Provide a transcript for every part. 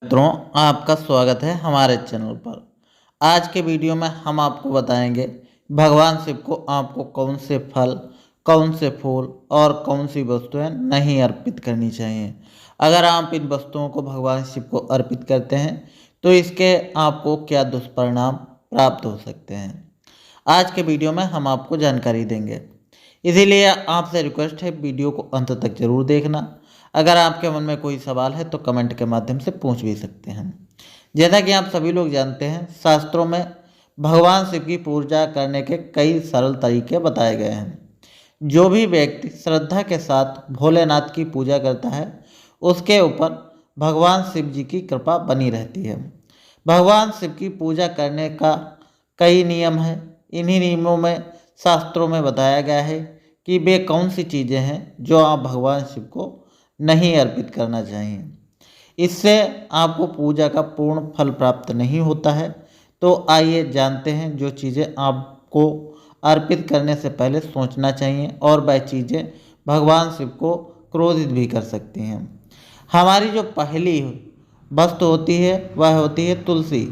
मित्रों, आपका स्वागत है हमारे चैनल पर। आज के वीडियो में हम आपको बताएंगे भगवान शिव को आपको कौन से फल, कौन से फूल और कौन सी वस्तुएं नहीं अर्पित करनी चाहिए। अगर आप इन वस्तुओं को भगवान शिव को अर्पित करते हैं तो इसके आपको क्या दुष्परिणाम प्राप्त हो सकते हैं, आज के वीडियो में हम आपको जानकारी देंगे। इसीलिए आपसे रिक्वेस्ट है, वीडियो को अंत तक जरूर देखना। अगर आपके मन में कोई सवाल है तो कमेंट के माध्यम से पूछ भी सकते हैं। जैसा कि आप सभी लोग जानते हैं, शास्त्रों में भगवान शिव की पूजा करने के कई सरल तरीके बताए गए हैं। जो भी व्यक्ति श्रद्धा के साथ भोलेनाथ की पूजा करता है उसके ऊपर भगवान शिव जी की कृपा बनी रहती है। भगवान शिव की पूजा करने का कई नियम हैं। इन्हीं नियमों में शास्त्रों में बताया गया है कि वे कौन सी चीज़ें हैं जो आप भगवान शिव को नहीं अर्पित करना चाहिए। इससे आपको पूजा का पूर्ण फल प्राप्त नहीं होता है। तो आइए जानते हैं जो चीज़ें आपको अर्पित करने से पहले सोचना चाहिए और वह चीज़ें भगवान शिव को क्रोधित भी कर सकती हैं। हमारी जो पहली वस्तु होती है वह होती है तुलसी।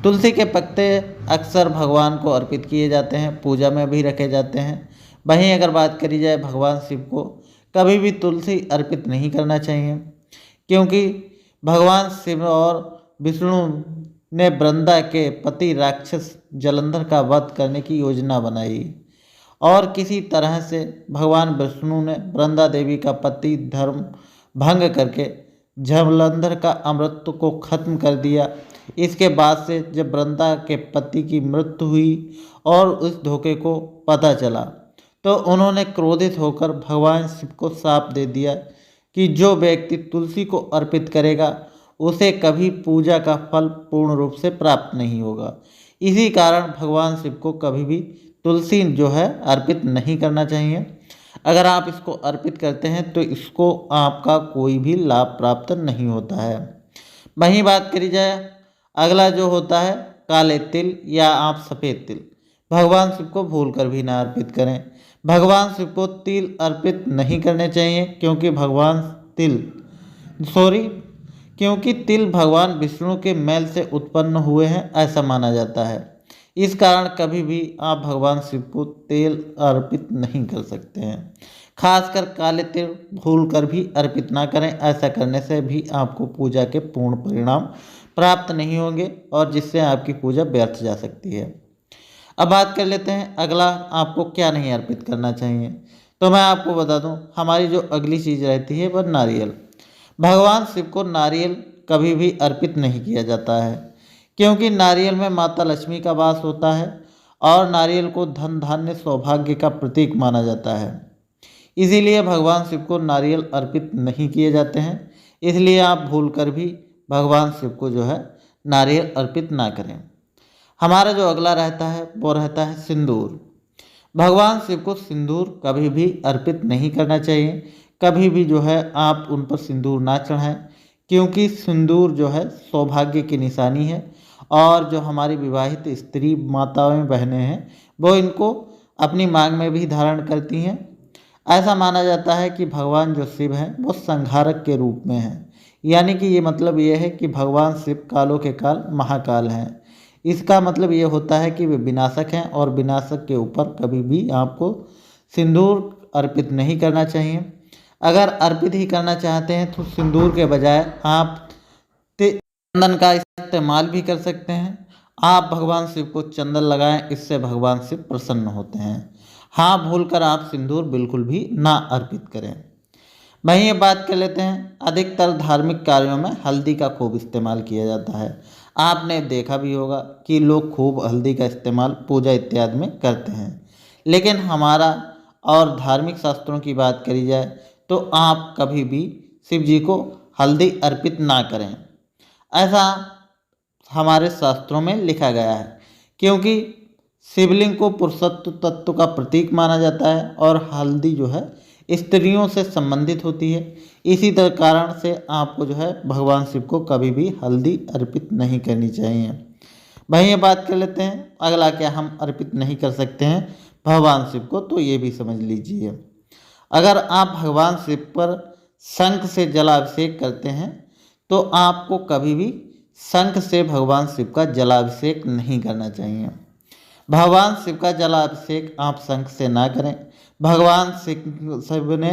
तुलसी के पत्ते अक्सर भगवान को अर्पित किए जाते हैं, पूजा में भी रखे जाते हैं। वहीं अगर बात करी जाए भगवान शिव को कभी भी तुलसी अर्पित नहीं करना चाहिए, क्योंकि भगवान शिव और विष्णु ने वृंदा के पति राक्षस जलंधर का वध करने की योजना बनाई और किसी तरह से भगवान विष्णु ने वृंदा देवी का पति धर्म भंग करके जलंधर का अमृत को खत्म कर दिया। इसके बाद से जब वृंदा के पति की मृत्यु हुई और उस धोखे को पता चला तो उन्होंने क्रोधित होकर भगवान शिव को शाप दे दिया कि जो व्यक्ति तुलसी को अर्पित करेगा उसे कभी पूजा का फल पूर्ण रूप से प्राप्त नहीं होगा। इसी कारण भगवान शिव को कभी भी तुलसी जो है अर्पित नहीं करना चाहिए। अगर आप इसको अर्पित करते हैं तो इसको आपका कोई भी लाभ प्राप्त नहीं होता है। वहीं बात करी जाए अगला जो होता है काले तिल या आप सफ़ेद तिल, भगवान शिव को भूलकर भी ना अर्पित करें। भगवान शिव को तिल अर्पित नहीं करने चाहिए, क्योंकि तिल भगवान विष्णु के मैल से उत्पन्न हुए हैं, ऐसा माना जाता है। इस कारण कभी भी आप भगवान शिव को तेल अर्पित नहीं कर सकते हैं। खासकर काले तिल भूल कर भी अर्पित ना करें। ऐसा करने से भी आपको पूजा के पूर्ण परिणाम प्राप्त नहीं होंगे और जिससे आपकी पूजा व्यर्थ जा सकती है। अब बात कर लेते हैं अगला आपको क्या नहीं अर्पित करना चाहिए। तो मैं आपको बता दूं, हमारी जो अगली चीज़ रहती है वह नारियल। भगवान शिव को नारियल कभी भी अर्पित नहीं किया जाता है, क्योंकि नारियल में माता लक्ष्मी का वास होता है और नारियल को धन धान्य सौभाग्य का प्रतीक माना जाता है। इसीलिए भगवान शिव को नारियल अर्पित नहीं किए जाते हैं। इसलिए आप भूल कर भी भगवान शिव को जो है नारियल अर्पित ना करें। हमारा जो अगला रहता है वो रहता है सिंदूर। भगवान शिव को सिंदूर कभी भी अर्पित नहीं करना चाहिए। कभी भी जो है आप उन पर सिंदूर ना चढ़ाएं, क्योंकि सिंदूर जो है सौभाग्य की निशानी है और जो हमारी विवाहित स्त्री माताएं बहनें हैं वो इनको अपनी मांग में भी धारण करती हैं। ऐसा माना जाता है कि भगवान जो शिव हैं वो संहारक के रूप में हैं, यानी कि ये मतलब ये है कि भगवान शिव कालों के काल महाकाल हैं। इसका मतलब ये होता है कि वे विनाशक हैं और विनाशक के ऊपर कभी भी आपको सिंदूर अर्पित नहीं करना चाहिए। अगर अर्पित ही करना चाहते हैं तो सिंदूर के बजाय आप चंदन का इस्तेमाल भी कर सकते हैं। आप भगवान शिव को चंदन लगाएं, इससे भगवान शिव प्रसन्न होते हैं। हाँ, भूलकर आप सिंदूर बिल्कुल भी ना अर्पित करें। वहीं ये बात कर लेते हैं, अधिकतर धार्मिक कार्यों में हल्दी का खूब इस्तेमाल किया जाता है। आपने देखा भी होगा कि लोग खूब हल्दी का इस्तेमाल पूजा इत्यादि में करते हैं। लेकिन हमारा और धार्मिक शास्त्रों की बात करी जाए तो आप कभी भी शिव जी को हल्दी अर्पित ना करें, ऐसा हमारे शास्त्रों में लिखा गया है। क्योंकि शिवलिंग को पुरुषत्व तत्व का प्रतीक माना जाता है और हल्दी जो है स्त्रियों से संबंधित होती है। इसी तरह कारण से आपको जो है भगवान शिव को कभी भी हल्दी अर्पित नहीं करनी चाहिए। वहीं ये बात कर लेते हैं अगला क्या हम अर्पित नहीं कर सकते हैं भगवान शिव को, तो ये भी समझ लीजिए। अगर आप भगवान शिव पर शंख से जलाभिषेक करते हैं तो आपको कभी भी शंख से भगवान शिव का जलाभिषेक नहीं करना चाहिए। भगवान शिव का जलाभिषेक आप शंख से ना करें। भगवान शिव ने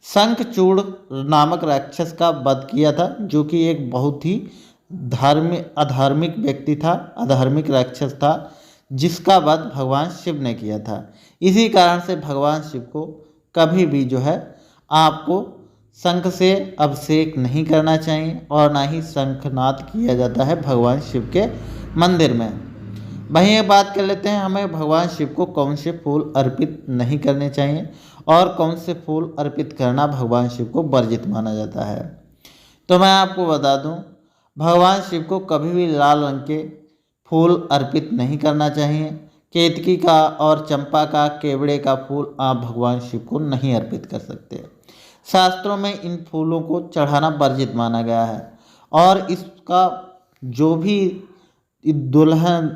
शंखचूड़ नामक राक्षस का वध किया था, जो कि एक बहुत ही अधार्मिक व्यक्ति था, अधार्मिक राक्षस था, जिसका वध भगवान शिव ने किया था। इसी कारण से भगवान शिव को कभी भी जो है आपको शंख से अभिषेक नहीं करना चाहिए और ना ही शंखनाद किया जाता है भगवान शिव के मंदिर में। वहीं एक बात कर लेते हैं, हमें भगवान शिव को कौन से फूल अर्पित नहीं करने चाहिए और कौन से फूल अर्पित करना भगवान शिव को वर्जित माना जाता है। तो मैं आपको बता दूं, भगवान शिव को कभी भी लाल रंग के फूल अर्पित नहीं करना चाहिए। केतकी का और चंपा का, केवड़े का फूल आप भगवान शिव को नहीं अर्पित कर सकते। शास्त्रों में इन फूलों को चढ़ाना वर्जित माना गया है और इसका जो भी दुल्हन